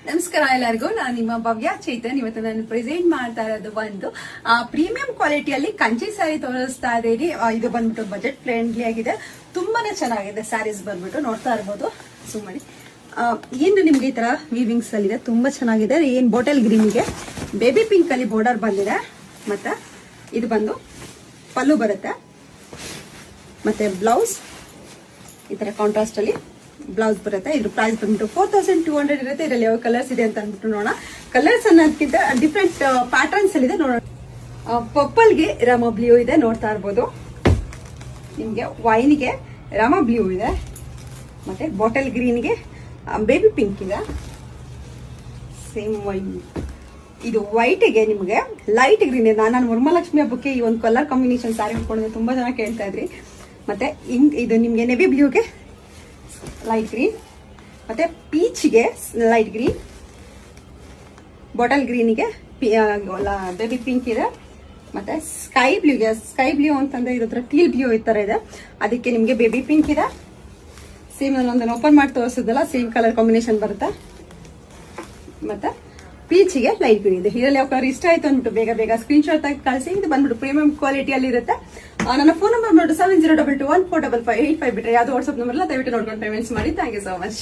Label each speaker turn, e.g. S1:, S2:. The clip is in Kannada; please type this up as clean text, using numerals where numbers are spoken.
S1: ನಮಸ್ಕಾರ ಎಲ್ಲರಿಗೂ. ನಾನು ನಿಮ್ಮ ಭವ್ಯ ಚೈತನ್. ಇವತ್ತು ನಾನು ಪ್ರೆಸೆಂಟ್ ಮಾಡ್ತಾ ಇರೋದು ಒಂದು ಪ್ರೀಮಿಯಂ ಕ್ವಾಲಿಟಿಯಲ್ಲಿ ಕಂಚಿ ಸ್ಯಾರಿ ತೋರಿಸ್ತಾ ಇದ್ದೀನಿ. ಇದು ಬಂದ್ಬಿಟ್ಟು ಬಜೆಟ್ ಫ್ರೆಂಡ್ಲಿ ಆಗಿದೆ, ತುಂಬಾನೇ ಚೆನ್ನಾಗಿದೆ ಸ್ಯಾರೀಸ್ ಬಂದ್ಬಿಟ್ಟು ನೋಡ್ತಾ ಇರ್ಬೋದು. ಸುಮ್ಮನೆ ಏನು ನಿಮ್ಗೆ ಈ ತರ ವೀವಿಂಗ್ಸ್ ಅಲ್ಲಿ ಇದೆ, ತುಂಬಾ ಚೆನ್ನಾಗಿದೆ. ಏನ್ ಬಾಟಲ್ ಗ್ರೀನ್ಗೆ ಬೇಬಿ ಪಿಂಕ್ ಅಲ್ಲಿ ಬಾರ್ಡರ್ ಬಂದಿದೆ. ಮತ್ತೆ ಇದು ಬಂದು ಪಲ್ಲು ಬರುತ್ತೆ, ಮತ್ತೆ ಬ್ಲೌಸ್ ಈ ತರ ಕಾಂಟ್ರಾಸ್ಟ್ ಅಲ್ಲಿ ಬ್ಲೌಸ್ ಬರುತ್ತೆ. ಇದ್ರ ಪ್ರೈಸ್ ಬಂದ್ಬಿಟ್ಟು 4200 ಇರುತ್ತೆ. ಇದರಲ್ಲಿ ಯಾವ ಕಲರ್ಸ್ ಇದೆ ಅಂತ ಅಂದ್ಬಿಟ್ಟು ನೋಡೋಣ. ಕಲರ್ಸ್ ಅನ್ನೋದಕ್ಕಿಂತ ಡಿಫ್ರೆಂಟ್ ಪ್ಯಾಟರ್ನ್ಸ್ ಅಲ್ಲಿ ಇದೆ ನೋಡೋಣ. ಪರ್ಪಲ್ಗೆ ರಾಮ ಬ್ಲೂ ಇದೆ, ನೋಡ್ತಾ ಇರ್ಬೋದು. ನಿಮ್ಗೆ ವೈನ್ಗೆ ರಾಮ ಬ್ಲೂ ಇದೆ, ಮತ್ತೆ ಬಾಟಲ್ ಗ್ರೀನ್ಗೆ ಬೇಬಿ ಪಿಂಕ್ ಇದೆ. ಸೇಮ್ ವೈನ್ ಇದು ವೈಟ್ಗೆ ನಿಮ್ಗೆ ಲೈಟ್ ಗ್ರೀನ್ ಇದೆ. ನಾನು ವರಮಹಾಲಕ್ಷ್ಮಿ ಹಬ್ಬಕ್ಕೆ ಈ ಒಂದು ಕಲರ್ ಕಾಂಬಿನೇಷನ್ ಸ್ಯಾರಿ ಉಟ್ಕೊಂಡಿದ್ದೆ, ತುಂಬಾ ಜನ ಕೇಳ್ತಾ ಇದ್ರಿ. ಮತ್ತೆ ಇದು ನಿಮ್ಗೆ ನೆವಿ ಬ್ಲೂಗೆ ಲೈಟ್ ಗ್ರೀನ್, ಮತ್ತೆ ಪೀಚ್ಗೆ ಲೈಟ್ ಗ್ರೀನ್, ಬಾಟಲ್ ಗ್ರೀನ್ಗೆ ಬೇಬಿ ಪಿಂಕ್ ಇದೆ, ಮತ್ತೆ ಸ್ಕೈ ಬ್ಲೂ ಅಂತಂದ್ರೆ ಇದ್ರ ಟೀಲ್ ಬ್ಲೂ ಈ ತರ ಇದೆ, ಅದಕ್ಕೆ ನಿಮ್ಗೆ ಬೇಬಿ ಪಿಂಕ್ ಇದೆ. ಸೇಮ್ ಒಂದನ್ನು ಓಪನ್ ಮಾಡಿ ತೋರಿಸಿದಲ್ಲ, ಸೇಮ್ ಕಲರ್ ಕಾಂಬಿನೇಷನ್ ಬರುತ್ತೆ. ಮತ್ತೆ ಪೀಚ್ಗೆ ಲೈಟ್ ಗ್ರೀನ್ ಇದೆ. ಇದರಲ್ಲಿ ಯಾವ ಕಲರ್ ಇಷ್ಟ ಆಯ್ತು ಅಂದ್ಬಿಟ್ಟು ಬೇಗ ಸ್ಕ್ರೀನ್ ಶಾಟ್ ಆಗಿ ಕಳಿಸಿ. ಇದು ಬಂದ್ಬಿಟ್ಟು ಪ್ರೀಮಿಯಂ ಕ್ವಾಲಿಟಿಯಲ್ಲಿ ಇರುತ್ತೆ. ನನ್ನ ಫೋನ್ ನಂಬರ್ ನೋಡಿ 7022145585 ಬಿಟ್ರೆ ಯಾವ್ದು ವಾಟ್ಸ್ಆಪ್ ನಂಬರ್ ಇಲ್ಲ, ದಯವಿಟ್ಟು ನೋಡ್ಕೊಂಡು ಪೇಮೆಂಟ್ಸ್ ಮಾಡಿ. Thank you so much.